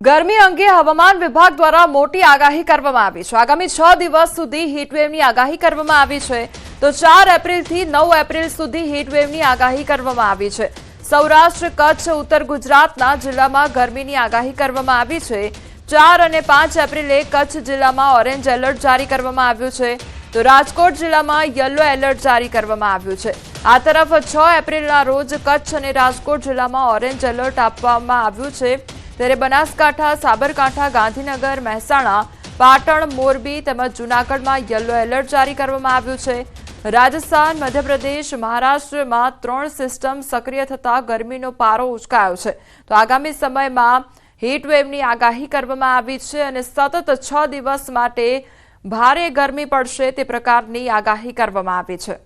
ગરમી અંગે હવામાન વિભાગ દ્વારા મોટી આગાહી કરવામાં આવી છે। આગામી 6 દિવસ સુધી હીટવેવની આગાહી કરવામાં આવી છે, તો 4 એપ્રિલથી 9 એપ્રિલ સુધી હીટવેવની આગાહી કરવામાં આવી છે। સૌરાષ્ટ્ર, કચ્છ, ઉત્તર ગુજરાતના જિલ્લામાં ગરમીની આગાહી કરવામાં આવી છે। 4 અને 5 એપ્રિલે કચ્છ જિલ્લામાં ઓરેન્જ એલર્ટ જારી કરવામાં આવ્યું છે, તો રાજકોટ જિલ્લામાં યલો એલર્ટ જારી કરવામાં આવ્યું છે। આ તરફ 6 એપ્રિલના રોજ કચ્છ અને રાજકોટ જિલ્લામાં ઓરેન્જ એલર્ટ આપવામાં આવ્યું છે, ત્યારે બનાસકાંઠા, સાબરકાંઠા, ગાંધીનગર, મહેસાણા, પાટણ, મોરબી તેમજ જૂનાગઢમાં યલો એલર્ટ જારી કરવામાં આવ્યું છે। રાજસ્થાન, મધ્યપ્રદેશ, મહારાષ્ટ્રમાં 3 સિસ્ટમ સક્રિય થતા ગરમીનો પારો ઉચકાયો છે, તો આગામી સમયમાં હીટવેવની આગાહી કરવામાં આવી છે અને સતત 6 દિવસ માટે ભારે ગરમી પડશે તે પ્રકારની આગાહી કરવામાં આવી છે।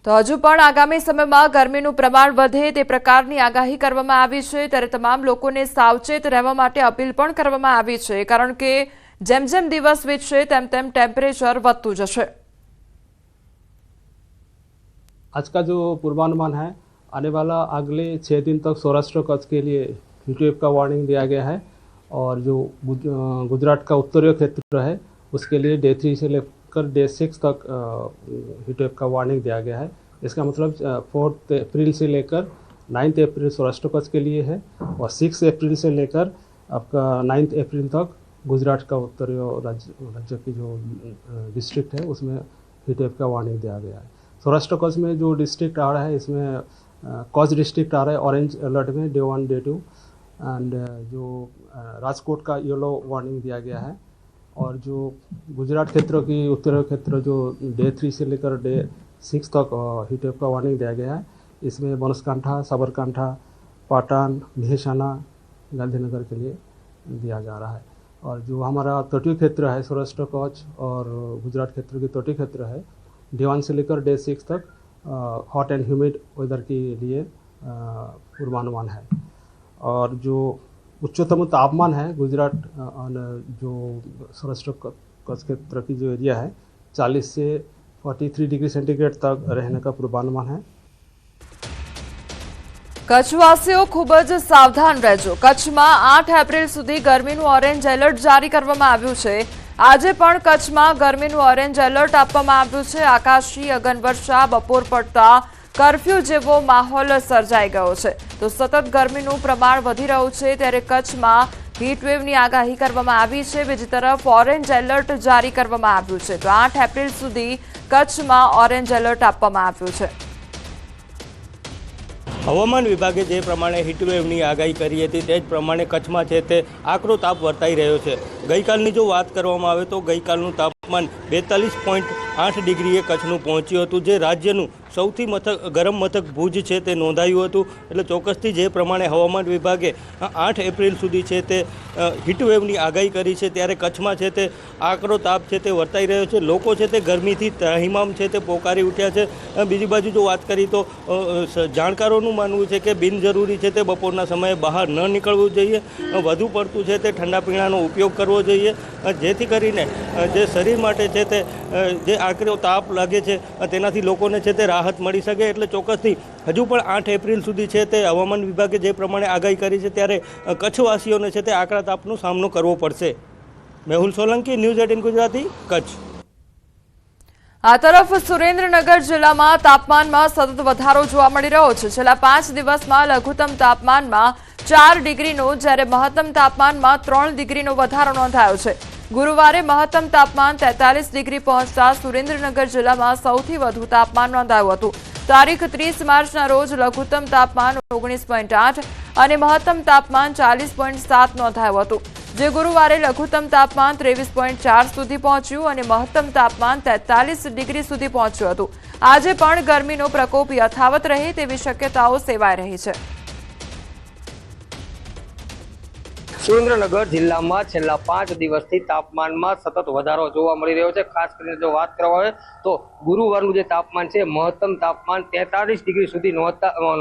તો હજુ પણ આગામી સમયમાં ગરમીનું પ્રમાણ વધે તે પ્રકારની આગાહી કરવામાં આવી છે, ત્યારે તમામ લોકોને સાવચેત રહેવા માટે અપીલ પણ કરવામાં આવી છે, કારણ કે જેમ જેમ દિવસ વીતશે તેમ તેમ ટેમ્પરેચર વધતું જશે। आज का जो पूर्वानुमान है, आने वाला अगले 6 दिन तक सौराष्ट्र कच्छ के लिए हीटवेव का वार्निंग दिया गया है और जो गुजरात का उत्तरीय क्षेत्र है उसके लिए डे 3 से लेकर डे 6 तक हीटवेव का वार्निंग दिया गया है। इसका मतलब 4 अप्रैल से लेकर 9 अप्रैल सौराष्ट्र कच्छ के लिए है और 6 अप्रैल से लेकर आपका 9 अप्रैल तक गुजरात का उत्तरीय राज्य की जो डिस्ट्रिक्ट है उसमें हीटवेव का वार्निंग दिया गया है। सौराष्ट्र कच्छ में जो डिस्ट्रिक्ट आ रहा है इसमें कच्छ डिस्ट्रिक्ट आ रहा है ऑरेंज अलर्ट में डे 1 डे 2 एंड जो राजकोट का येलो वार्निंग दिया गया है और जो गुजरात क्षेत्र की उत्तरीय क्षेत्र जो डे 3 से लेकर डे 6 तक हीटवेव का वार्निंग दिया गया है, इसमें बनासकांठा, साबरकांठा, पाटन, मेहसाना, गांधीनगर के लिए दिया जा रहा है। और जो हमारा तटीय क्षेत्र है सौराष्ट्र कच्छ और गुजरात क्षेत्र के तटीय क्षेत्र है, डे 1 से लेकर डे 6 तक हॉट एंड ह्यूमिड वेदर के लिए पूर्वानुमान है। और जो उच्चतम तापमान है गुजरात और जो सौराष्ट्र कच्छ क्षेत्र की जो एरिया है 40 से 43 डिग्री सेंटीग्रेड तक रहने का पूर्वानुमान है। કચ્છવાસીઓ ખૂબ જ સાવધાન રહેજો। કચ્છમાં 8 એપ્રિલ સુધી ગરમીનું ઓરેન્જ એલર્ટ જારી કરવામાં આવ્યું છે। આજે પણ કચ્છમાં ગરમીનું ઓરેન્જ એલર્ટ આપવામાં આવ્યું છે। આકાશી અગનવર્ષા, બપોર પડતા કર્ફ્યુ જેવો માહોલ સર્જાઈ ગયો છે, તો સતત ગરમીનું પ્રમાણ વધી રહ્યું છે, ત્યારે કચ્છમાં હીટવેવની આગાહી કરવામાં આવી છે। બીજી તરફ ઓરેન્જ એલર્ટ જારી કરવામાં આવ્યું છે, તો 8 એપ્રિલ સુધી કચ્છમાં ઓરેન્જ એલર્ટ આપવામાં આવ્યું છે। હવામાન વિભાગે જે પ્રમાણે હીટવેવની આગાહી કરી હતી તે જ પ્રમાણે કચ્છમાં છે તે આકરો તાપ વર્તાઈ રહ્યો છે। ગઈકાલની જો વાત કરવામાં આવે તો ગઈકાલનું તાપમાન 42.8 ડિગ્રીએ કચ્છનું પહોંચ્યું હતું, જે રાજ્યનું સૌથી ગરમ મથક ભુજ છે તે નોંધાયું હતું। એટલે ચોક્કસથી જે પ્રમાણે હવામાન વિભાગે 8 એપ્રિલ સુધી છે તે હીટવેવની આગાહી કરી છે, ત્યારે કચ્છમાં છે તે આકરો તાપ છે તે વર્તાઈ રહ્યો છે। લોકો છે તે ગરમીથી ત્રાહિમામ છે તે પોકારી ઉઠ્યા છે। બીજી બાજુ જો વાત કરી તો જાણકારોનું માનવું છે કે બિનજરૂરી છે તે બપોરના સમયે બહાર ન નીકળવું જોઈએ, વધુ પડતું છે તે ઠંડા પીણાનો ઉપયોગ કરવો જોઈએ, જેથી કરીને જે શરીર માટે છે તે જે આકરો તાપ લાગે છે તેનાથી લોકોને છે તે રાહત મળી શકે। એટલે ચોક્કસથી હજુ પણ 8 એપ્રિલ સુધી છે તે હવામાન વિભાગે જે પ્રમાણે આગાહી કરી છે ત્યારે કચ્છવાસીઓને છે તે આકરા તાપનો સામનો કરવો પડશે। મેહુલ સોલંકી, ન્યૂઝ 18 ગુજરાતી, કચ્છ। આ તરફ સુરેન્દ્રનગર જિલ્લામાં તાપમાનમાં સતત વધારો જોવા મળી રહ્યો છે। છેલ્લા 5 દિવસમાં લઘુત્તમ તાપમાનમાં 4 ડિગ્રીનો જ્યારે મહત્તમ તાપમાનમાં 3 ડિગ્રીનો વધારો નોંધાયો છે। ગુરુવારે મહત્તમ તાપમાન 43 ડિગ્રી પહોંચતા સુરેન્દ્રનગર જિલ્લામાં સૌથી વધુ તાપમાન નોંધાયું હતું। તારીખ 30 માર્ચના રોજ લઘુત્તમ તાપમાન 19.8 અને મહત્તમ તાપમાન 40.7 નોંધાયું હતું, જે ગુરુવારે લઘુત્તમ તાપમાન 23.4 સુધી પહોંચ્યું અને મહત્તમ તાપમાન 43 ડિગ્રી સુધી પહોંચ્યું હતું। આજે પણ ગરમીનો પ્રકોપ યથાવત રહે તેવી શક્યતાઓ સેવાઈ રહી છે। સુરેન્દ્રનગર જિલ્લામાં છેલ્લા 5 દિવસથી તાપમાનમાં સતત વધારો જોવા મળી રહ્યો છે। ખાસ કરીને જો વાત કરવામાં આવે તો ગુરુવારનું જે તાપમાન છે મહત્તમ તાપમાન 43 ડિગ્રી સુધી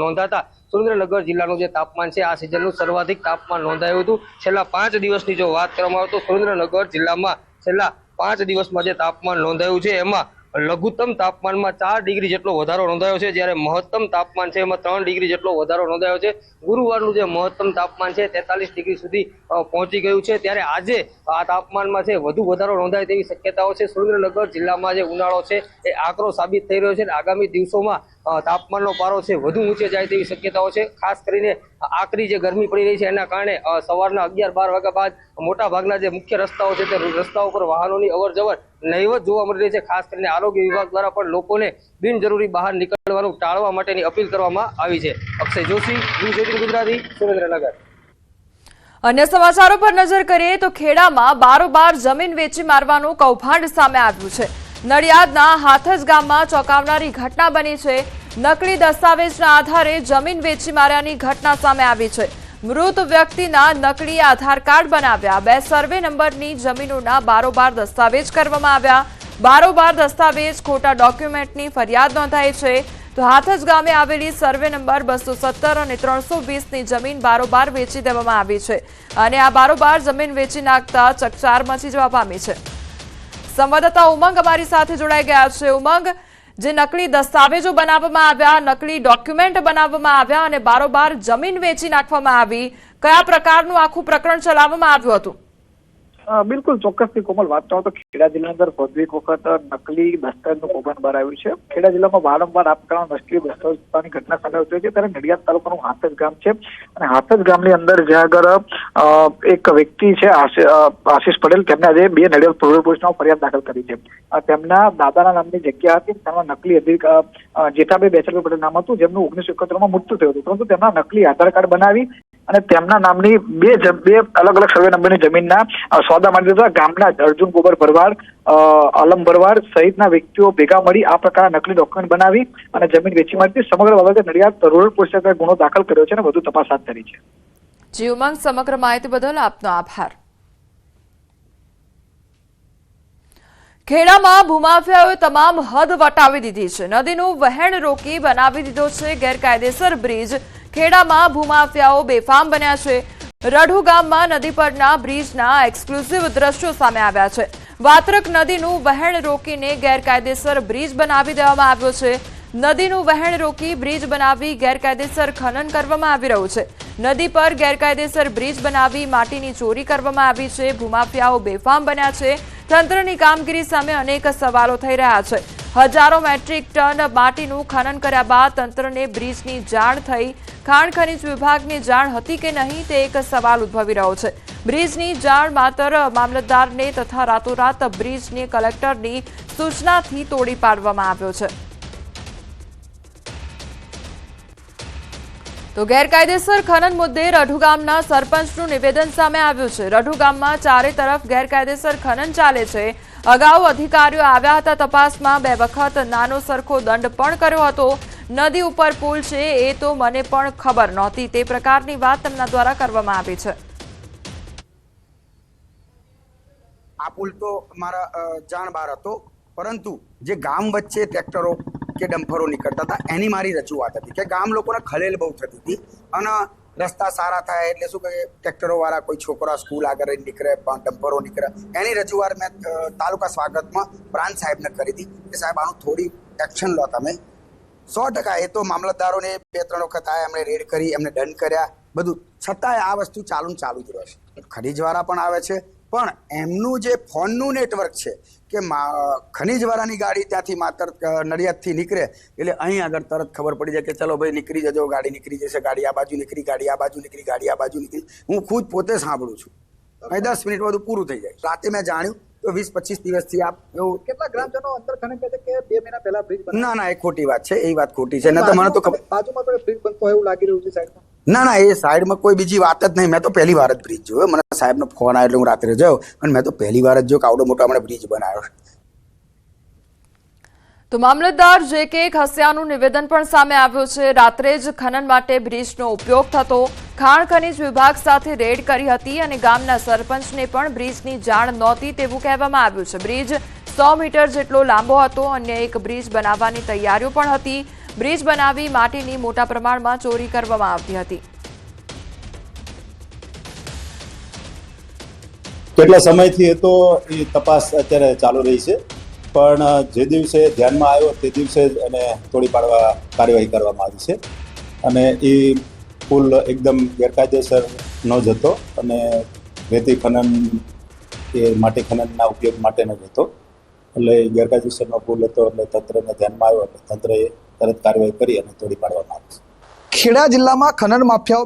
નોંધાતા સુરેન્દ્રનગર જિલ્લાનું જે તાપમાન છે આ સિઝનનું સર્વાધિક તાપમાન નોંધાયું હતું। છેલ્લા 5 દિવસની જો વાત કરવામાં આવે તો સુરેન્દ્રનગર જિલ્લામાં છેલ્લા 5 દિવસમાં જે તાપમાન નોંધાયું છે એમાં લઘુત્તમ તાપમાનમાં 4 ડિગ્રી જેટલો વધારો નોંધાયો છે, જ્યારે મહત્તમ તાપમાન છે એમાં 3 ડિગ્રી જેટલો વધારો નોંધાયો છે. ગુરુવારનું જે મહત્તમ તાપમાન છે 43 ડિગ્રી સુધી પહોંચી ગયું છે, ત્યારે આજે આ તાપમાનમાં છે વધુ વધારો નોંધાય તેવી શક્યતાઓ છે. સુરેન્દ્રનગર જિલ્લામાં જે ઉનાળો છે એ આકરો સાબિત થઈ રહ્યો છે અને આગામી દિવસોમાં તાપમાનનો પારો છે વધુ ઊંચે જાય તેવી શક્યતાઓ છે. ખાસ કરીને આકરી જે ગરમી પડી રહી છે એના કારણે સવારના 11-12 વાગ્યા બાદ મોટા ભાગના જે મુખ્ય રસ્તાઓ છે તે રસ્તાઓ પર વાહનોની અવરજવર નહીવત જોવા મળી રહી છે. ખાસ કરીને આરોગ્ય વિભાગ દ્વારા પણ લોકોને બિનજરૂરી બહાર નીકળવાનું ટાળવા માટેની અપીલ કરવામાં આવી છે. અક્ષય જોશી, ન્યૂઝ 18 ગુજરાતી, સુરેન્દ્રનગર. અન્ય સમાચારો પર નજર કરીએ તો ખેડામાં બારોબાર જમીન વેચી મારવાનું કૌભાંડ સામે આવ્યું છે. નડિયાદના હાથજ ગામમાં ચોંકાવનારી ઘટના બની છે. નકલી દસ્તાવેજના આધારે જમીન વેચી માર્યાની ઘટના સામે આવી છે. મૃત વ્યક્તિના નકલી આધાર કાર્ડ બનાવ્યા, 2 સર્વે નંબરની જમીનોના બારોબાર દસ્તાવેજ કરવામાં આવ્યા. બારોબાર દસ્તાવેજ ખોટા ડોક્યુમેન્ટની ફરિયાદ નોંધાઈ છે. તો હાથજ ગામે આવેલી સર્વે નંબર 217 અને 320ની જમીન બારોબાર વેચી દેવામાં આવી છે અને આ બારોબાર જમીન વેચી નાખતા ચકચાર મચી જવા પામી છે. સંવાદદાતા ઉમંગ અમારી સાથે જોડાઈ ગયા છે. ઉમંગ, જે નકલી દસ્તાવેજો બનાવવામાં આવ્યા, નકલી ડોક્યુમેન્ટ બનાવવામાં આવ્યા અને બારોબાર જમીન વેચી નાખવામાં આવી, કયા પ્રકારનું આખું પ્રકરણ ચલાવવામાં આવ્યું હતું? બિલકુલ ચોક્કસથી કોમલ વાત કરો તો ખેડા જિલ્લાની અંદર વધુ એક વખત નકલી દસ્તાવેજનું કૌભાંડ બહાર આવ્યું છે. ખેડા જિલ્લામાં વારંવાર આ પ્રકારના નકલી દસ્તાવેજની ઘટના સામે આવતી હોય છે, ત્યારે નડિયાદ તાલુકાનું હાથજ ગામ છે અને હાથજ ગામની અંદર જ્યાં આગળ એક વ્યક્તિ છે આશીષ પટેલ, તેમને આજે 2 નડિયાદ રૂરલ પોલીસમાં ફરિયાદ દાખલ કરી છે. તેમના દાદાના નામની જગ્યા હતી, તેમાં નકલી જેઠાભાઈ બેચરભાઈ પટેલ નામ હતું, જેમનું 1971માં મૃત્યુ થયું હતું, પરંતુ તેમના નકલી આધાર કાર્ડ બનાવી અને તેમના નામની બે અલગ અલગ સર્વે નંબરની જમીનના સોદા માંડી દીધા. ગામના અર્જુન ગોબર ભરવાડ, અલમ ભરવાડ સહિતના વ્યક્તિઓ ભેગા મળી આ પ્રકારના નકલી ડોક્યુમેન્ટ બનાવી અને જમીન વેચી મારી. સમગ્ર બાબતે નડિયાદ રૂરલ પોલીસે ગુનો દાખલ કર્યો છે અને વધુ તપાસ હાથ ધરી છે. જી ઉમંગ, સમગ્ર માહિતી બદલ આપનો આભાર. ખેડામાં ભૂમાફિયાઓએ તમામ હદ વટાવી દીધી છે. નદીનું વહેણ રોકી બનાવી દીધો છે ગેરકાયદેસર બ્રિજ. ખેડામાં ભૂમાફિયાઓ બેફામ બન્યા છે. રઢુ ગામમાં નદી પરના બ્રિજના એક્સક્લુઝિવ દ્રશ્યો સામે આવ્યા છે. વાત્રક નદીનું વહેણ રોકીને ગેરકાયદેસર બ્રિજ બનાવી દેવામાં આવ્યો છે. નદીનું વહેણ રોકી બ્રિજ બનાવી ગેરકાયદેસર ખનન કરવામાં આવી રહ્યું છે. નદી પર ગેરકાયદેસર બ્રિજ બનાવી માટીની ચોરી કરવામાં આવી છે. ભૂમાફિયાઓ બેફામ બન્યા છે. તંત્રની કામગીરી સામે અનેક સવાલો થઈ રહ્યા છે. હજારો મેટ્રિક ટન માટીનું ખનન કર્યા બાદ તંત્રને બ્રિજની જાણ થઈ. ખાણ ખનીજ વિભાગની જાણ હતી કે નહીં તે એક સવાલ ઉદ્ભવી રહ્યો છે. બ્રિજની જાણ માત્ર મામલતદારને તથા રાતોરાત બ્રિજને કલેક્ટરની સૂચનાથી તોડી પાડવામાં આવ્યો છે. તો ગેરકાયદેસર ખનન મુદ્દે રઢુ ગામના સરપંચનું નિવેદન સામે આવ્યું છે. રઢુ ગામમાં ચારે તરફ ગેરકાયદેસર ખનન ચાલે છે. અગાઉ અધિકારીઓ આવ્યા હતા તપાસમાં, 2 વખત નાનો સરખો દંડ પણ કર્યો હતો. નદી ઉપર પુલ છે એ તો મને પણ ખબર નહોતી, તે પ્રકારની વાત તેમના દ્વારા કરવામાં આવી છે. આ પુલ તો મારા જાણ બહાર હતો, પરંતુ જે ગામ વચ્ચે ટ્રેક્ટરો કે ડમ્પરો નીકળતા હતા એની મારી રજૂઆત હતી કે ગામ લોકોને ખલેલ બહુ થતી હતી અને રસ્તા સારા થાય એટલે શું કહે ટ્રેક્ટરો વાળા કોઈ છોકરા સ્કૂલ આગળ નીકળે પણ ડમ્પરો નીકળે, એની રજૂઆત મેં તાલુકા સ્વાગતમાં પ્રાંત સાહેબને કરી હતી કે સાહેબ આનું થોડી એક્શન લો તમે. 100% એ તો મામલતદારોને 2-3 વખત આવ્યા, એમણે રેડ કરી, એમને દંડ કર્યા બધું, છતાંય આ વસ્તુ ચાલુ જ રહેશે. ખનીજવાળા પણ આવે છે, પણ એમનું જે ફોનનું નેટવર્ક છે કે ખનીજવાળાની ગાડી ત્યાંથી માત્ર નડિયાદથી નીકળે એટલે અહીં આગળ તરત ખબર પડી જાય કે ચલો ભાઈ નીકળી જજો, ગાડી નીકળી જશે, ગાડી આ બાજુ નીકળી, ગાડી આ બાજુ નીકળી, ગાડી આ બાજુ નીકળી. હું ખુદ પોતે સાંભળું છું. અહીં 10 મિનિટ બધું પૂરું થઈ જાય. રાતે મેં જાણ્યું તો 20-25 દિવસથી આપ એવું કેટલા ગ્રામજનો અંદર ખનન કહે છે કે 2 મહિના પહેલા બ્રિજ બન્યો? ના એ ખોટી વાત છે, એ વાત ખોટી છે. ન તો મને તો ખબર બાજુમાં તો બ્રિજ બનતો એવું લાગી રહ્યું છે સાઈડમાં. ના એ સાઈડમાં કોઈ બીજી વાત જ નહીં. મેં તો પહેલી વાર જ બ્રિજ જોયો. મને સાહેબનો ફોન આવ્યો એટલે હું રાત્રે ગયો અને મેં તો પહેલી વાર જ જોયો કે આવડો મોટો હમણાં બ્રિજ બનાવ્યો. તો મામલતદાર જે.કે. ખસિયાનું નિવેદન પણ સામે આવ્યું છે. રાત્રે જ ખનન માટે બ્રિજનો ઉપયોગ થતો. ખાણ ખનીજ વિભાગ સાથે રેડ કરી હતી અને ગામના સરપંચને પણ બ્રિજની જાણ નહોતી તેવું કહેવામાં આવ્યું છે. બ્રિજ 100 મીટર જેટલો લાંબો હતો. અન્ય એક બ્રિજ બનાવવાની તૈયારીઓ પણ હતી. બ્રિજ બનાવી માટીની મોટા પ્રમાણમાં ચોરી કરવામાં આવતી હતી. કેટલા સમયથી એ તો એ તપાસ અત્યારે ચાલુ રહી છે પણ જે દિવસે ધ્યાનમાં આવ્યો તે દિવસે જ એને તોડી પાડવા કાર્યવાહી કરવામાં આવી છે અને એ પુલ એકદમ ગેરકાયદેસર ન જ હતો અને રેતી ખનન એ માટી ખનનના ઉપયોગ માટેનો જ હતો, એટલે ગેરકાયદેસરનો પુલ હતો એટલે તંત્રને ધ્યાનમાં આવ્યો એટલે તંત્રએ તરત કાર્યવાહી કરી અને તોડી પાડવામાં આવી છે। ખેડા જિલ્લામાં ખનન માફિયાઓ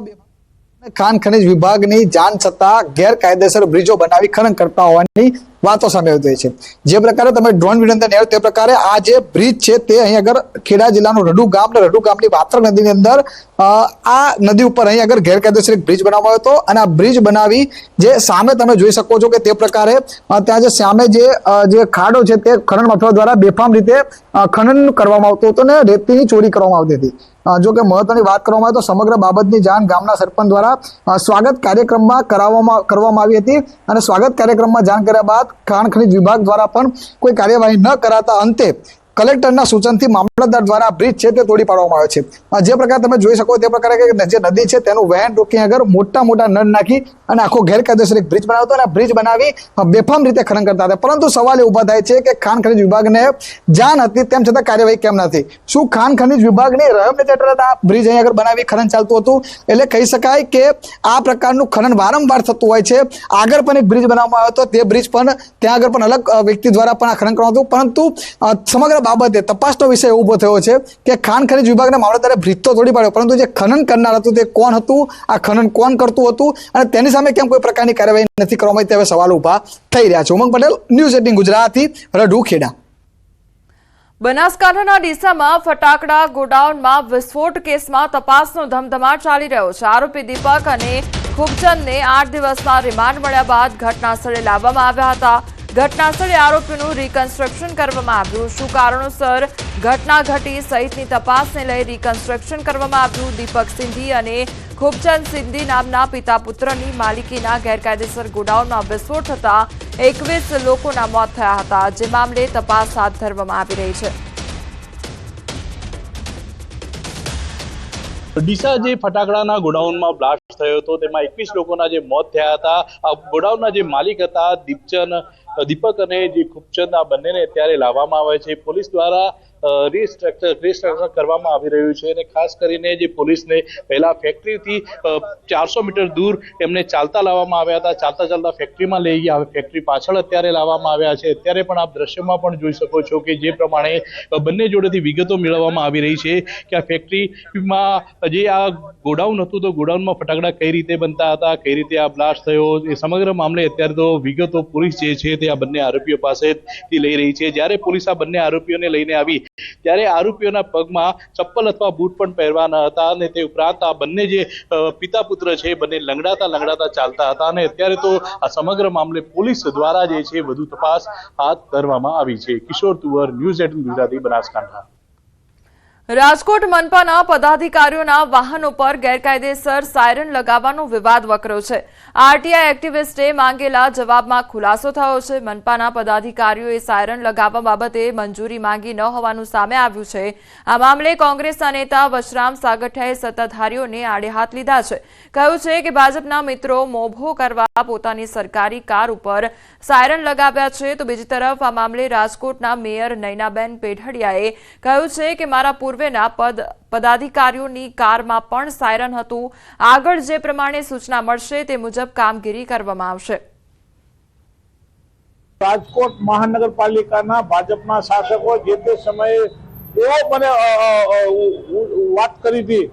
ખાણ ખનીજ વિભાગની જાણ છતાં ગેરકાયદેસર બ્રિજો બનાવી ખનન કરતા હોવાની વાતો સામે આવી છે। જે પ્રકારે તમે ડ્રોન વિડીયો અંદર નિહાળ્યો તે પ્રકારે આ જે બ્રિજ છે તે અહીં આગળ ખેડા જિલ્લાનું રડુ ગામ ને રડુ ગામની વાત્રક નદીની અંદર આ નદી ઉપર અહીં આગળ ગેરકાયદેસર એક બ્રિજ બનાવવામાં આવ્યો હતો અને આ બ્રિજ બનાવી જે સામે તમે જોઈ શકો છો કે તે પ્રકારે ત્યાં જે સામે જે ખાડો છે તે ખનન માફિયાઓ દ્વારા બેફામ રીતે ખનન કરવામાં આવતું હતું અને રેતીની ચોરી કરવામાં આવતી હતી। જો કે મહત્વની વાત કરવામાં આવે તો સમગ્ર બાબતની જાણ ગામના સરપંચ દ્વારા સ્વાગત કાર્યક્રમમાં કરવામાં આવી હતી અને સ્વાગત કાર્યક્રમમાં જાણ કર્યા બાદ ખાણ ખનીજ વિભાગ દ્વારા પણ કોઈ કાર્યવાહી ન કરાતા અંતે કલેક્ટરના સૂચનથી મામલતદાર દ્વારા બ્રિજ છે તે તોડી પાડવામાં આવ્યો છે। જે પ્રકારે તમે જોઈ શકો તે પ્રકારે જે નદી છે તેનું વહેણ રોકી આગળ મોટા નળ નાખી અને આખો ગેરકાયદેસર એક બ્રિજ બનાવતો અને આ બ્રિજ બનાવી બેફામ રીતે ખનન કરતા હતા, પરંતુ સવાલ એ ઉભા થાય છે કે ખાણ ખનીજ વિભાગને જાણ હતી તેમ છતાં કાર્યવાહી કેમ નથી? શું ખાણ ખનીજ વિભાગની રહેમ હેઠળ આ બ્રિજ અહીં આગળ બનાવી ખનન ચાલતું હતું? એટલે કહી શકાય કે આ પ્રકારનું ખનન વારંવાર થતું હોય છે। આગળ પણ એક બ્રિજ બનાવવામાં આવ્યો હતો, તે બ્રિજ પણ ત્યાં આગળ પણ અલગ વ્યક્તિ દ્વારા પણ આ ખનન કરવામાં હતું, પરંતુ સમગ્ર બાબતે તપાસનો વિષય ઉભો થયો છે કે ખાણ ખનીજ વિભાગના મામલતદારે બ્રિજ તો તોડી પાડ્યો, પરંતુ જે ખનન કરનાર હતું તે કોણ હતું, આ ખનન કોણ કરતું હતું અને તેની સામે કેમ કોઈ પ્રકારની કાર્યવાહી નથી કરવામાં આવી, તેવા સવાલ ઉભા થઈ રહ્યા છે। ઉમંગ પટેલ, ન્યૂઝ 18 ગુજરાતી, રઢુ, ખેડા। બનાસકાંઠાના ડીસામાં ફટાકડા ગોડાઉનમાં વિસ્ફોટ કેસમાં તપાસનો ધમધમાટ ચાલી રહ્યો છે। આરોપી દીપક અને ખૂબચંદને 8 દિવસના રિમાન્ડ મળ્યા બાદ ઘટના સ્થળે લાવવામાં આવ્યા હતા। ઘટના સ્થળે આરોપીનું રિકન્સ્ટ્રક્શન કરવામાં આવ્યું। શું કારણોસર ઘટના ઘટી સહિતની તપાસને લઈ રિકન્સ્ટ્રક્શન કરવામાં આવ્યું। દીપક સિંધી અને ખૂબચંદ સિંધી નામના પિતા પુત્રની માલિકીના ગેરકાયદેસર ગોડાઉનમાં વિસ્ફોટ થતા 21 લોકોના મોત થયા હતા, જે મામલે તપાસ હાથ ધરવામાં આવી રહી છે। ડીસા જે ફટાકડાના ગોડાઉનમાં બ્લાસ્ટ થયો હતો તેમાં 21 લોકોના જે મોત થયા હતા। આ ગોડાઉનના જે માલિક હતા દીપક અને જે ખૂબચંદ, આ બંનેને અત્યારે લાવવામાં આવે છે। પોલીસ દ્વારા રિસ્ટ્રક્ચર કરવામાં આવી રહ્યું છે અને ખાસ કરીને જે પોલીસને પહેલા ફેક્ટરીથી 400 મીટર દૂર એમને ચાલતા લાવવામાં આવ્યા હતા, ચાલતા ફેક્ટરીમાં લઈ ગયા, હવે ફેક્ટરી પાછળ અત્યારે લાવવામાં આવ્યા છે। અત્યારે પણ આપ દ્રશ્યમાં પણ જોઈ શકો છો કે જે પ્રમાણે બંને જોડેથી વિગતો મેળવવામાં આવી રહી છે કે આ ફેક્ટરીમાં જે આ ગોડાઉન હતું તો ગોડાઉનમાં ફટાકડા કઈ રીતે બનતા હતા, કઈ રીતે આ બ્લાસ્ટ થયો, એ સમગ્ર મામલે અત્યારે તો વિગતો પોલીસ જે છે તે આ બંને આરોપીઓ પાસેથી લઈ રહી છે। જ્યારે પોલીસ આ બંને આરોપીઓને લઈને આવી ત્યારે આરોપીઓના પગમાં ચપ્પલ અથવા બૂટ પણ પહેરવા ન હતા અને તે ઉપરાંત આ બંને જે પિતા પુત્ર છે બંને લંગડાતા ચાલતા હતા અને અત્યારે તો આ સમગ્ર મામલે પોલીસ દ્વારા જે છે વધુ તપાસ હાથ ધરવામાં આવી છે। કિશોર તુવર, ન્યૂઝ 18 ગુજરાતી, બનાસકાંઠા। રાજકોટ મનપાના પદાધિકારીઓના વાહનો પર ગેરકાયદેસર સાયરન લગાવવાનો વિવાદ વકર્યો છે। આરટીઆઈ એક્ટિવિસ્ટે માંગેલા જવાબમાં ખુલાસો થયો છે। મનપાના પદાધિકારીઓએ સાયરન લગાવવા બાબતે મંજૂરી માંગી ન હોવાનું સામે આવ્યું છે। આ મામલે કોંગ્રેસના નેતા વશરામ સાગઠિયાએ સત્તાધારીઓને આડે હાથ લીધા છે। કહ્યું છે કે ભાજપના મિત્રો મોભો કરવા પોતાની સરકારી કાર ઉપર સાયરન લગાવ્યા છે, તો બીજી તરફ આ મામલે રાજકોટના મેયર નયનાબેન પેઢડિયાએ કહ્યું છે કે મારા પૂર્વેના પદાધિકારીઓની કારમાં પણ સાયરન હતું। આગળ જે પ્રમાણે સૂચના મળશે તે મુજબ કામગીરી કરવામાં આવશે। રાજકોટ મહાનગરપાલિકાના ભાજપના શાસકો જે તે સમયે એવો મને વાત કરી હતી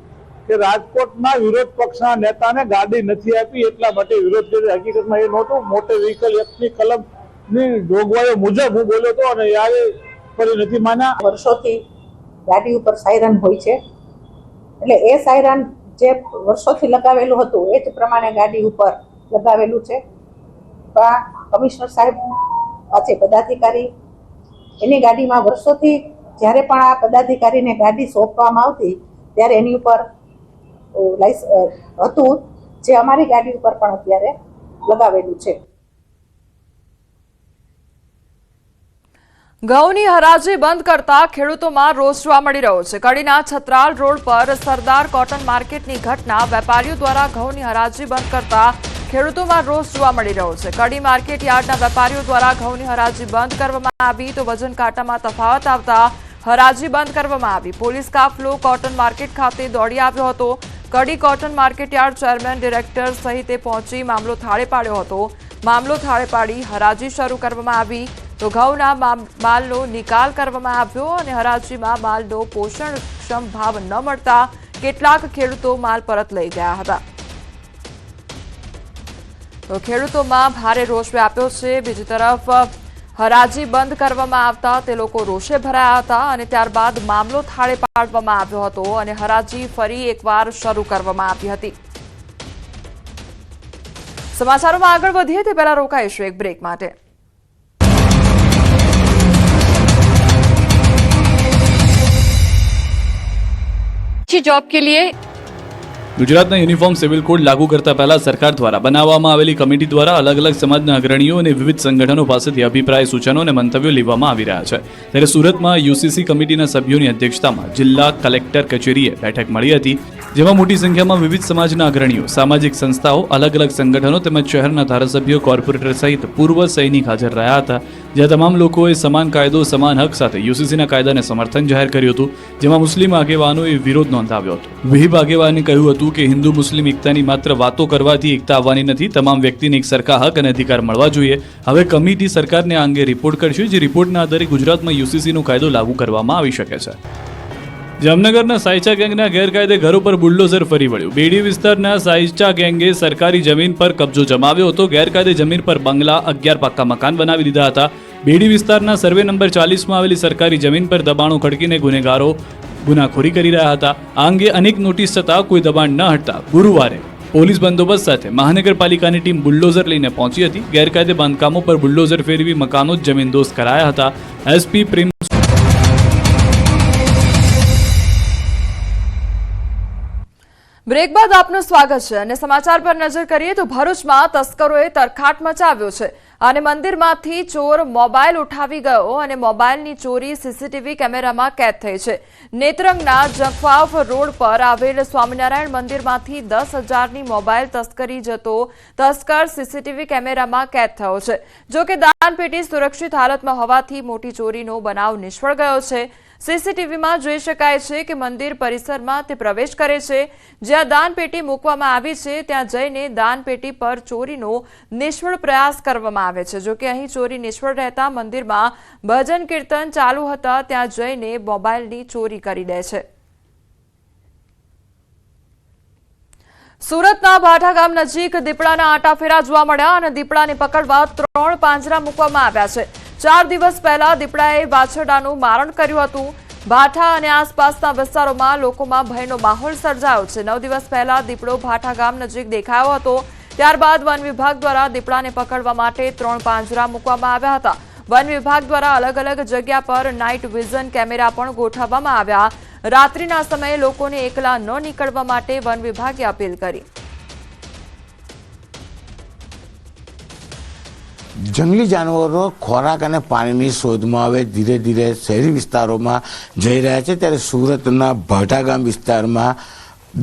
કે રાજકોટના વિરોધ પક્ષના નેતાને ગાડી નથી આપી એટલા માટે વિરોધ કર્યો। હકીકતમાં એ નહોતું, મોટર વ્હીકલ એક્ટની કલમની જોગવાઈઓ મુજબ હું બોલ્યો હતો અને યારે ફરી નથી માન્યા। વર્ષોથી ગાડી ઉપર સાયરન હોય છે, એટલે એ સાયરન જે વર્ષોથી લગાવેલું હતું એ જ પ્રમાણે ગાડી ઉપર લગાવેલું છે। કમિશનર સાહેબ છે પદાધિકારી, એની ગાડીમાં વર્ષોથી જ્યારે પણ આ પદાધિકારીને ગાડી સોંપવામાં આવતી ત્યારે એની ઉપર હતું, જે અમારી ગાડી ઉપર પણ અત્યારે લગાવેલું છે। ઘઉંની હરાજી બંધ કરતા ખેડૂતોમાં રોષ જોવા મળી રહ્યો છે। કડીના છત્રાલ રોડ પર સરદાર કોટન માર્કેટની ઘટના, વેપારીઓ દ્વારા ઘઉંની હરાજી બંધ કરતા ખેડૂતોમાં રોષ જોવા મળી રહ્યો છે। કડી માર્કેટ યાર્ડના વેપારીઓ દ્વારા ઘઉંની હરાજી બંધ કરવામાં આવી તો વજન કાંટામાં તફાવત આવતા હરાજી બંધ કરવામાં આવી। પોલીસ કાફલો કોટન માર્કેટ ખાતે દોડી આવ્યો હતો। Kadi cotton market yard chairman director સહિતે પહોંચી મામલો થાળે પાડ્યો હતો। મામલો થાળે પાડી હરાજી શરૂ કરવામાં આવી તો ઘઉંના માલનો નિકાલ કરવામાં આવ્યો અને હરાજીમાં માલનો પોષણક્ષમ ભાવ ન મળતા કેટલાક ખેડૂતો માલ પરત લઈ ગયા હતા। તો ખેડૂતોમાં ભારે રોષ વ્યાપ્યો છે। બીજી તરફ હરાજી બંધ કરવામાં આવતા તે લોકો રોષે ભરાયા હતા અને ત્યારબાદ મામલો થાળે પાડવામાં આવ્યો હતો અને હરાજી ફરી એકવાર શરૂ કરવામાં આવી હતી। સમાચારોમાં આગળ વધીએ તે પહેલા રોકાઈશું એક બ્રેક માટે। अच्छी जॉब के लिए ગુજરાતના યુનિફોર્મ સિવિલ કોડ લાગુ કરતા પહેલા સરકાર દ્વારા બનાવવામાં આવેલી કમિટી દ્વારા અલગ અલગ સમાજના અગ્રણીઓ અને વિવિધ સંગઠનો પાસેથી અભિપ્રાય સૂચનો અને મંતવ્યો લેવામાં આવી રહ્યા છે। ત્યારે સુરતમાં યુસીસી કમિટીના સભ્યોની અધ્યક્ષતામાં જિલ્લા કલેક્ટર કચેરીએ બેઠક મળી હતી, જેમાં મોટી સંખ્યામાં વિવિધ સમાજના અગ્રણીઓ, સામાજિક સંસ્થાઓ, અલગ અલગ સંગઠનો તેમજ શહેરના ધારાસભ્યો, કોર્પોરેટર સહિત પૂર્વ સૈનિક હાજર રહ્યા હતા, જ્યાં તમામ લોકોએ સમાન કાયદો સમાન હક સાથે યુસીસીના કાયદાને સમર્થન જાહેર કર્યું હતું, જેમાં મુસ્લિમ આગેવાનોએ વિરોધ નોંધાવ્યો હતો। વિહિબ આગેવાને કહ્યું હતું કે હિન્દુ મુસ્લિમ એકતાની માત્ર વાતો કરવાથી એકતા આવવાની નથી, તમામ વ્યક્તિને એક સરખા હક અને અધિકાર મળવા જોઈએ। હવે કમિટી સરકારને આ અંગે રિપોર્ટ કરશે, જે રિપોર્ટના આધારે ગુજરાતમાં યુસીસીનો કાયદો લાગુ કરવામાં આવી શકે છે। જામનગરના સાયચા ગેંગના ગેરકાયદે ઘરો પર બુલડોઝર ફરી વળ્યું। બેડી વિસ્તારના સાયચા ગેંગે સરકારી જમીન પર કબજો જમાવ્યો હતો। ગેરકાયદે જમીન પર બંગલા, 11 પાક્કા મકાન બનાવી દીધા હતા। બેડી વિસ્તારના સર્વે નંબર 40માં આવેલી સરકારી જમીન પર દબાણો ખડકીને ગુનેગારો ગુનાખોરી કરી રહ્યા હતા। આ અંગે અનેક નોટિસ છતાં કોઈ દબાણ ન હટતા ગુરુવારે પોલીસ બંદોબસ્ત સાથે મહાનગરપાલિકાની ટીમ બુલડોઝર લઈને પહોંચી હતી। ગેરકાયદે બાંધકામો પર બુલડોઝર ફેરવી મકાનો જમીનદોસ્ત કરાયા હતા। એસપી પ્રેમ બ્રેક બાદ આપનું સ્વાગત છે અને સમાચાર પર નજર કરીએ તો ભરૂચમાં તસ્કરોએ તરખાટ મચાવ્યો છે અને મંદિરમાંથી ચોર મોબાઈલ ઉઠાવી ગયો અને મોબાઈલની ચોરી સીસીટીવી કેમેરામાં કેદ થઈ છે। નેત્રંગના જખવાફ રોડ પર આવેલ સ્વામિનારાયણ મંદિરમાંથી 10,000ની મોબાઈલ તસ્કરી જતો તસ્કર સીસીટીવી કેમેરામાં કેદ થયો છે। જો કે દાનપેટી સુરક્ષિત હાલતમાં હોવાથી મોટી ચોરીનો બનાવ નિષ્ફળ ગયો છે। સીસીટીવીમાં જોઈ શકાય છે કે મંદિર પરિસરમાં તે પ્રવેશ કરે છે, જ્યાં દાનપેટી મૂકવામાં આવી છે ત્યાં જઈને દાનપેટી પર ચોરીનો નિષ્ફળ પ્રયાસ કરવામાં આવે છે। જો કે અહીં ચોરી નિષ્ફળ રહેતા મંદિરમાં ભજન કીર્તન ચાલુ હતા ત્યાં જઈને મોબાઈલની ચોરી કરી દે છે। સુરતના ભાઠા ગામ નજીક દીપડાના આંટાફેરા જોવા મળ્યા અને દીપડાને પકડવા 3 પાંજરા મૂકવામાં આવ્યા છે। 4 દિવસ પહેલા દીપડાએ વાછરડાનું મારણ કર્યું હતું। ભાઠા અને આસપાસના વિસ્તારોમાં લોકોમાં ભયનો માહોલ સર્જાયો છે। 9 દિવસ પહેલા દીપડો ભાઠા ગામ નજીક દેખાયો હતો, ત્યારબાદ વન વિભાગ દ્વારા દીપડાને પકડવા માટે 3 પાંજરા મૂકવામાં આવ્યા હતા। વન વિભાગ દ્વારા અલગ અલગ જગ્યા પર નાઇટ વિઝન કેમેરા પણ ગોઠવવામાં આવ્યા। રાત્રિના સમયે લોકોને એકલા ન નીકળવા માટે વન વિભાગે અપીલ કરી। જંગલી જાનવરો ખોરાક અને પાણીની શોધમાં હવે ધીરે ધીરે શહેરી વિસ્તારોમાં જઈ રહ્યા છે। ત્યારે સુરતના ભાઠા ગામ વિસ્તારમાં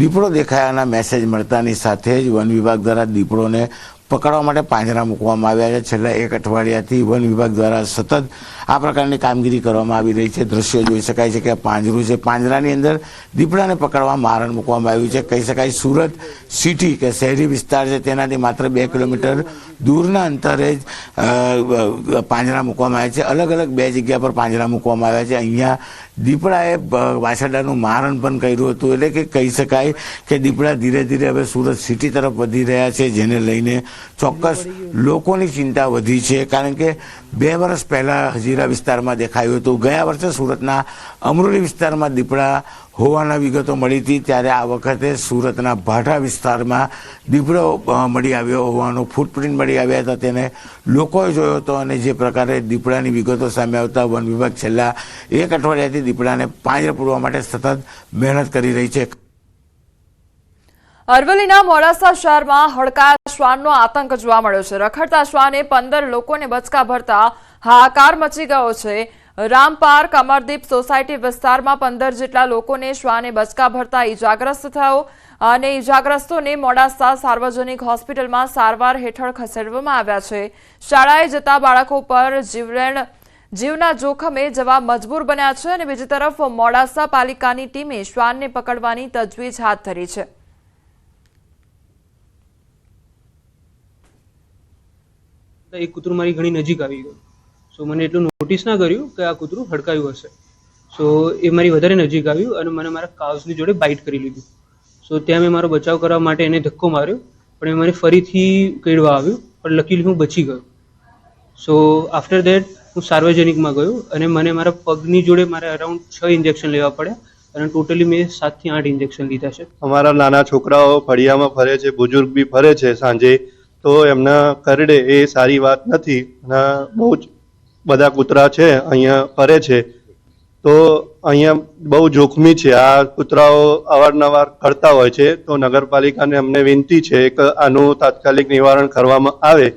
દીપડો દેખાયાના મેસેજ મળતાની સાથે જ વન વિભાગ દ્વારા દીપડોને પકડવા માટે પાંજરા મૂકવામાં આવ્યા છે। છેલ્લા 1 અઠવાડિયાથી વન વિભાગ દ્વારા સતત આ પ્રકારની કામગીરી કરવામાં આવી રહી છે। દ્રશ્યો જોઈ શકાય છે કે પાંજરું છે, પાંજરાની અંદર દીપડાને પકડવા મારણ મૂકવામાં આવ્યું છે। કહી શકાય સુરત સિટી કે શહેરી વિસ્તાર છે તેનાથી માત્ર 2 કિલોમીટર દૂરના અંતરે જ પાંજરા મૂકવામાં આવ્યા છે। અલગ અલગ 2 જગ્યા પર પાંજરા મૂકવામાં આવ્યા છે। અહીંયા દીપડાએ વાછરડાનું મારણ પણ કર્યું હતું, એટલે કે કહી શકાય કે દીપડા ધીરે ધીરે હવે સુરત સિટી તરફ વધી રહ્યા છે, જેને લઈને ચોક્કસ લોકોની ચિંતા વધી છે। કારણ કે 2 વર્ષ પહેલા હજીરા વિસ્તારમાં દેખાયું હતું, ગયા વર્ષે સુરતના અમરોલી વિસ્તારમાં દીપડા હોવાના વિગતો મળી હતી, ત્યારે આ વખતે સુરતના ભાઠા વિસ્તારમાં દીપડો મળી આવ્યો હોવાનો ફૂટપ્રિન્ટ મળી આવ્યા હતા, તેને લોકોએ જોયો હતો અને જે પ્રકારે દીપડાની વિગતો સામે આવતા વન વિભાગ છેલ્લા 1 અઠવાડિયાથી દીપડાને પાંજરે પૂરવા માટે સતત મહેનત કરી રહી છે। અરવલ્લીના મોડાસા શહેરમાં હડકાયા શ્વાનનો આતંક જોવા મળ્યો છે। રખડતા શ્વાને 15 લોકોને બચકા ભરતા હાહાકાર મચી ગયો છે। રામપાર્ક અમરદીપ સોસાયટી વિસ્તારમાં 15 જેટલા લોકોને શ્વાને બચકા ભરતા ઈજાગ્રસ્ત થયો અને ઇજાગ્રસ્તોને મોડાસા સાર્વજનિક હોસ્પિટલમાં સારવાર હેઠળ ખસેડવામાં આવ્યા છે. શાળાએ જતા બાળકો પર જીવના જોખમે જવા મજબૂર બન્યા છે અને બીજી તરફ મોડાસા પાલિકાની ટીમે શ્વાનને પકડવાની તજવીજ હાથ ધરી છે. એક કૂતરું મારી ઘણી નજીક આવી ગયું. સો મને એટલું નોટિસ ના કર્યું કે આ કૂતરું હડકાયું હશે. સો એ મારી વધારે નજીક આવ્યું અને મને મારા કાઉસની જોડે બાઇટ કરી લીધું. સો ત્યાં મેં મારો બચાવ કરવા માટે એને ધક્કો માર્યો, પણ એ મને ફરીથી કેળવા આવ્યું, પણ લકીલી હું બચી ગયો. સો આફ્ટર દેટ હું સાર્વજનિકમાં ગયો અને મને મારા પગની જોડે મારે અરાઉન્ડ 6 ઇન્જેક્શન લેવા પડ્યા અને ટોટલી મેં 7 થી 8 ઇન્જેક્શન લીધા છે. અમારા નાના છોકરાઓ ફળિયામાં ફરે છે, બુજુર્ગ બી ફરે છે સાંજે, તો એમના કરડે એ સારી વાત નથી. અને બહુ જ બધા કૂતરા છે અહીંયા ફરે છે, તો અહીંયા બહુ જોખમી છે. આ કૂતરાઓ અવારનવાર કરતા હોય છે, તો નગરપાલિકાને અમને વિનંતી છે કે આનું તાત્કાલિક નિવારણ કરવામાં આવે.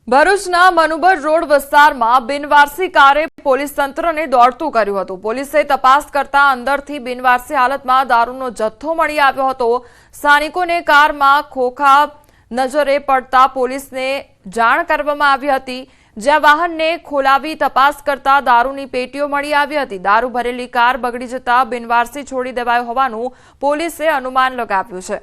ભરૂચના મનુબર રોડ વિસ્તારમાં બિનવારસી કારે પોલીસ તંત્રને દોડતું કર્યું હતું. પોલીસે તપાસ કરતા અંદરથી બિનવારસી હાલતમાં દારૂનો જથ્થો મળી આવ્યો હતો. સ્થાનિકોને કારમાં ખોખા નજરે પડતા પોલીસને જાણ કરવામાં આવી હતી, જ્યાં વાહનને ખોલાવી તપાસ કરતા દારૂની પેટીઓ મળી આવી હતી. દારૂ ભરેલી કાર બગડી જતા બિનવારસી છોડી દેવાયો હોવાનું પોલીસે અનુમાન લગાવ્યું છે.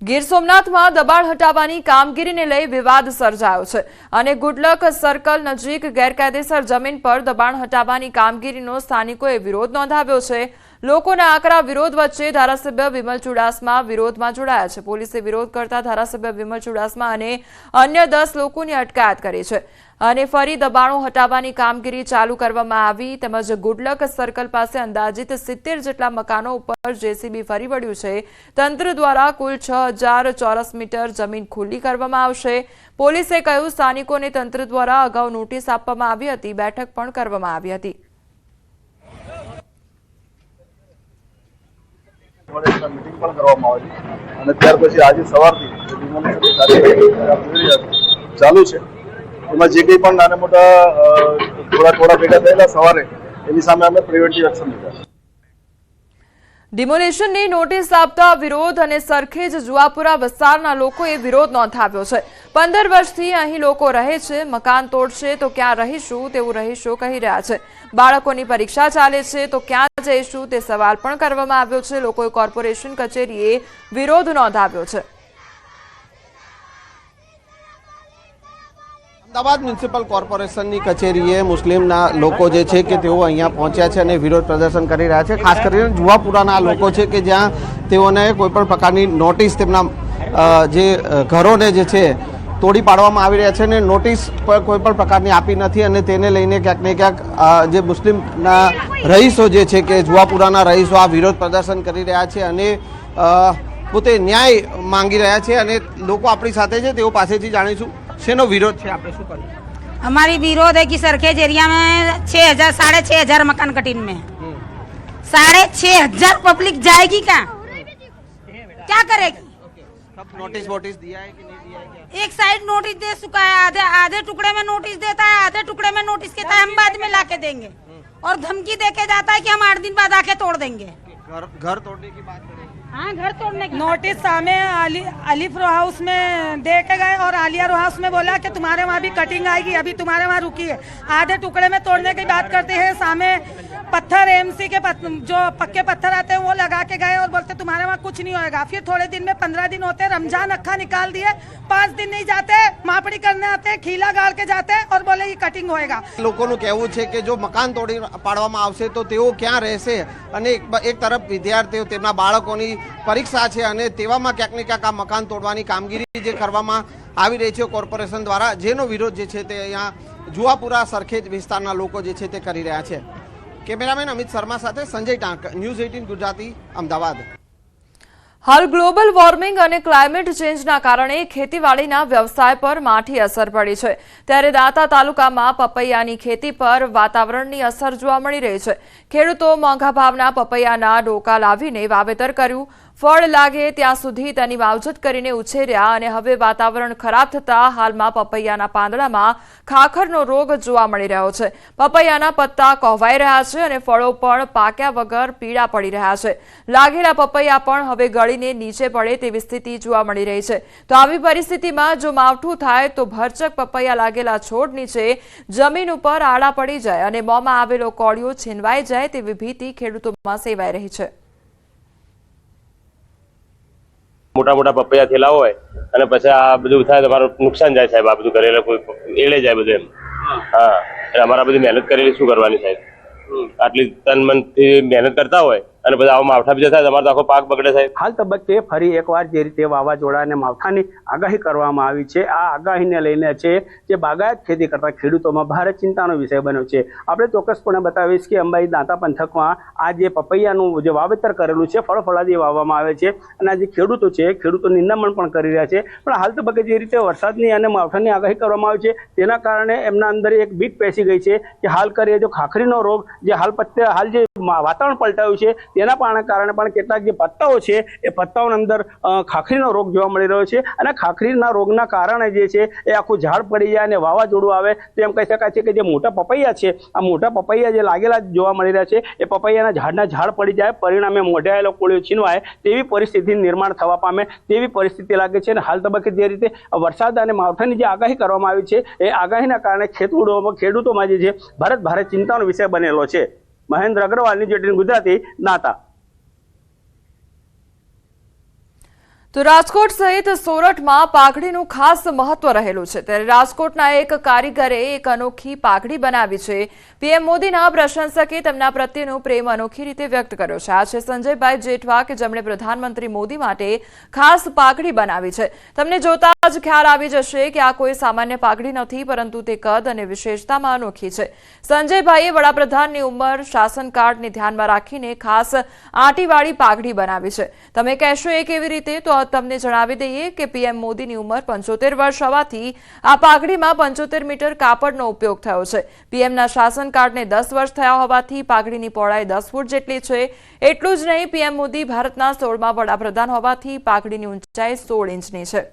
ગીર સોમનાથમાં દબાણ હટાવવાની કામગીરીને લઈ વિવાદ સર્જાયો છે અને ગુડલક સર્કલ નજીક ગેરકાયદેસર જમીન પર દબાણ હટાવવાની કામગીરીનો સ્થાનિકોએ વિરોધ નોંધાવ્યો છે. લોકોના આકરા વિરોધ વચ્ચે ધારાસભ્ય વિમલ ચુડાસમા વિરોધમાં જોડાયા છે. પોલીસે વિરોધ કરતા ધારાસભ્ય વિમલ ચુડાસમા અને અન્ય 10 લોકોની અટકાયત કરી છે અને ફરી દબાણો હટાવવાની કામગીરી ચાલુ કરવામાં આવી. તેમજ ગુડલક સર્કલ પાસે અંદાજિત 70 જેટલા મકાનો ઉપર જેસીબી ફરી વળ્યું છે. તંત્ર દ્વારા કુલ 6000 ચોરસ મીટર જમીન ખુલ્લી કરવામાં આવશે. પોલીસે કહ્યું સ્થાનિકોને તંત્ર દ્વારા અગાઉ નોટિસ આપવામાં આવી હતી, બેઠક પણ કરવામાં આવી હતી. મીટિંગ પણ કરવામાં આવી અને ત્યાર પછી આજે સવારથી ચાલુ છે. એમાં જે કંઈ પણ નાના મોટા થોડા ભેગા થયેલા સવારે એની સામે અમે પ્રિવેન્ટિવ એક્શન લીધા. ડિમોલેશનની નોટિસ આપતા વિરોધ અને સરખેજ જુવાપુરા વિસ્તારના લોકોએ વિરોધ નોંધાવ્યો છે. 15 વર્ષથી અહીં લોકો રહે છે. મકાન તોડશે તો ક્યાં રહીશું તેવું રહીશો કહી રહ્યા છે. બાળકોની પરીક્ષા ચાલે છે તો ક્યાં જઈશું તે સવાલ પણ કરવામાં આવ્યો છે. લોકોએ કોર્પોરેશન કચેરીએ વિરોધ નોંધાવ્યો છે. અમદાવાદ મ્યુનિસિપલ કોર્પોરેશનની કચેરીએ મુસ્લિમના લોકો જે છે કે તેઓ અહીંયા પહોંચ્યા છે અને વિરોધ પ્રદર્શન કરી રહ્યા છે. ખાસ કરીને જુવાપુરાના લોકો છે કે જ્યાં તેઓને કોઈપણ પ્રકારની નોટિસ તેમના જે ઘરોને જે છે તોડી પાડવામાં આવી રહ્યા છે અને નોટિસ કોઈ પણ પ્રકારની આપી નથી અને તેને લઈને ક્યાંક ને ક્યાંક જે મુસ્લિમના રહીશો જે છે કે જુવાપુરાના રહીશો આ વિરોધ પ્રદર્શન કરી રહ્યા છે અને પોતે ન્યાય માંગી રહ્યા છે અને લોકો આપણી સાથે છે તેઓ પાસેથી જાણીશું શેનો વિરોધ છે, આપણે શું કરીએ. हमारी विरोध है कि सरखेज एरिया में 6,000 6,500 मकान कटीन में 6,500 पब्लिक जाएगी क्या करेगी. नोटिस वोटिस दिया है कि नहीं दिया है? एक साइड नोटिस दे चुका है, आधे टुकड़े में नोटिस देता है, आधे टुकड़े में नोटिस कहता है हम बाद में लाके देंगे और धमकी देके जाता है कि हम 8 दिन बाद आके तोड़ देंगे. घर तोड़ने की बात करें. हाँ, घर तोड़ने की नोटिस हमें अलीफ रो हाउस में दे के गए और आलिया रो हाउस में बोला कि तुम्हारे वहाँ भी कटिंग आएगी, अभी तुम्हारे वहाँ रुकी है. आधे टुकड़े में तोड़ने की बात करते हैं. सामने पत्थर एमसी के जो पक्के पत्थर आते हैं वो लगा के गए और बोलते तुम्हारे वहाँ कुछ नहीं होएगा. फिर थोड़े दिन में 15 दिन होते, रमजान अक्खा निकाल दिए, 5 दिन नहीं जाते, मापड़ी करने आते, खीला गाड़ के जाते और बोले ये कटिंग होएगा. લોકોનું કહેવું છે કે જો મકાન તોડી પાડવામાં આવશે તો તેઓ ક્યાં રહેશે અને એક તરફ વિદ્યાર્થીઓ તેમના બાળકોની પરીક્ષા છે અને તેવામાં ક્યાંક ને ક્યાંક આ મકાન તોડવાની કામગીરી જે કરવામાં આવી રહી છે કોર્પોરેશન દ્વારા, જેનો વિરોધ જે છે તે અહીંયા જુવાપુરા સરખેજ વિસ્તારના લોકો જે છે તે કરી રહ્યા છે. કેમેરામેન અમિત શર્મા સાથે સંજય ટાંક, ન્યૂઝ 18 ગુજરાતી, અમદાવાદ. હાલ ગ્લોબલ વોર્મિંગ અને ક્લાઇમેટ ચેન્જના કારણે ખેતીવાડીના વ્યવસાય પર માઠી અસર પડી છે. ત્યારે દાંતા તાલુકામાં પપૈયાની ખેતી પર વાતાવરણની અસર જોવા મળી રહી છે. ખેડૂતો મોંઘા ભાવના પપૈયાના ડોકા લાવીને વાવેતર કર્યું. ફળ લાગે ત્યાં સુધી તેની માવજત કરીને ઉછેર્યા અને હવે વાતાવરણ ખરાબ થતા હાલમાં પપૈયાના પાંદડામાં ખાખરનો રોગ જોવા મળી રહ્યો છે. પપૈયાના પત્તા કોહવાઈ રહ્યા છે અને ફળો પણ પાક્યા વગર પીળા પડી રહ્યા છે. લાગેલા પપૈયા પણ હવે ગળીને નીચે પડે તેવી સ્થિતિ જોવા મળી રહી છે. તો આવી પરિસ્થિતિમાં જો માવઠું થાય તો ભરચક પપૈયા લાગેલા છોડ નીચે જમીન ઉપર આડા પડી જાય અને મોંમાં આવેલો કોળિયો છીનવાઈ જાય તેવી ભીતિ ખેડૂતોમાં સેવાઈ રહી છે. મોટા મોટા પપૈયા થયેલા હોય અને પછી આ બધું થાય તમારું નુકસાન જાય સાહેબ. આ બધું કરેલા કોઈ એળે જાય બધું એમ. હા, એટલે અમારા બધી મહેનત કરેલી શું કરવાની સાહેબ? આટલી તન મનથી મહેનત કરતા હોય અને બધા આવા માવઠા બીજા થાય તમારો તો આખો પાક બગડે સાહેબ. હાલ તબક્કે ફરી એકવાર જે રીતે વાવાઝોડા અને માવઠાની આગાહી કરવામાં આવી છે, આ આગાહીને લઈને છે જે બાગાયત ખેતી કરતા ખેડૂતોમાં ભારે ચિંતાનો વિષય બન્યો છે. આપણે ચોક્કસપણે બતાવીશ કે અંબાજી દાંતા પંથકમાં આ જે પપૈયાનું જે વાવેતર કરેલું છે, ફળફળાદી વાવવામાં આવે છે અને આ જે ખેડૂતો છે, ખેડૂતો નિંદામણ પણ કરી રહ્યા છે. પણ હાલ તબક્કે જે રીતે વરસાદની અને માવઠાની આગાહી કરવામાં આવી છે તેના કારણે એમના અંદર એક બીક પેસી ગઈ છે કે હાલ કરીએ જો ખાખરીનો રોગ જે હાલ જે વાતાવરણ પલટાયું છે તેના કારણે પણ કેટલાક જે પત્તાઓ છે એ પત્તાઓની અંદર ખાખરીનો રોગ જોવા મળી રહ્યો છે અને ખાખરીના રોગના કારણે જે છે એ આખું ઝાડ પડી જાય અને વાવાઝોડું આવે તો એમ કહી શકાય છે કે જે મોટા પપૈયા છે, આ મોટા પપૈયા જે લાગેલા જોવા મળી રહ્યા છે એ પપૈયાના ઝાડ પડી જાય, પરિણામે મોઢે આવેલો કોળિયો છીનવાય તેવી પરિસ્થિતિનું નિર્માણ થવા પામે તેવી પરિસ્થિતિ લાગે છે. અને હાલ તબક્કે જે રીતે વરસાદ અને માવઠાની જે આગાહી કરવામાં આવી છે એ આગાહીના કારણે ખેડૂતોમાં જે છે ભારે ચિંતાનો વિષય બનેલો છે. મહેન્દ્ર અગ્રવાલ, ન્યૂઝ 18 ગુજરાતી, દાંતા. તો રાજકોટ સહિત સોરઠમાં પાઘડીનું ખાસ મહત્વ રહેલું છે. ત્યારે રાજકોટના એક કારીગરે એક અનોખી પાઘડી બનાવી છે. પીએમ મોદીના પ્રશંસકે તેમના પ્રત્યેનો પ્રેમ અનોખી રીતે વ્યક્ત કર્યો છે. આ છે સંજયભાઈ જેઠવા કે જેમણે પ્રધાનમંત્રી મોદી માટે ખાસ પાઘડી બનાવી છે. તમને જોતા જ ખ્યાલ આવી જશે કે આ કોઈ સામાન્ય પાઘડી નથી, પરંતુ તે કદ અને વિશેષતામાં અનોખી છે. સંજયભાઈએ વડાપ્રધાનની ઉંમર, શાસન કાર્ડને ધ્યાનમાં રાખીને ખાસ આંટીવાળી પાઘડી બનાવી છે. તમે કહેશો એ કેવી રીતે? તો તમને જણાવી દઈએ કે પીએમ મોદીની ઉંમર 75 વર્ષ હોવાથી આ પાઘડીમાં 75 મીટર કાપડનો ઉપયોગ થયો છે. પીએમના શાસન કાર્ડને 10 વર્ષ થયા હોવાથી પાઘડીની પહોળાઈ 10 ફૂટ જેટલી છે. એટલું જ નહીં, પીએમ મોદી ભારતના 16મા વડાપ્રધાન હોવાથી પાઘડીની ઊંચાઈ 16 ઇંચની છે.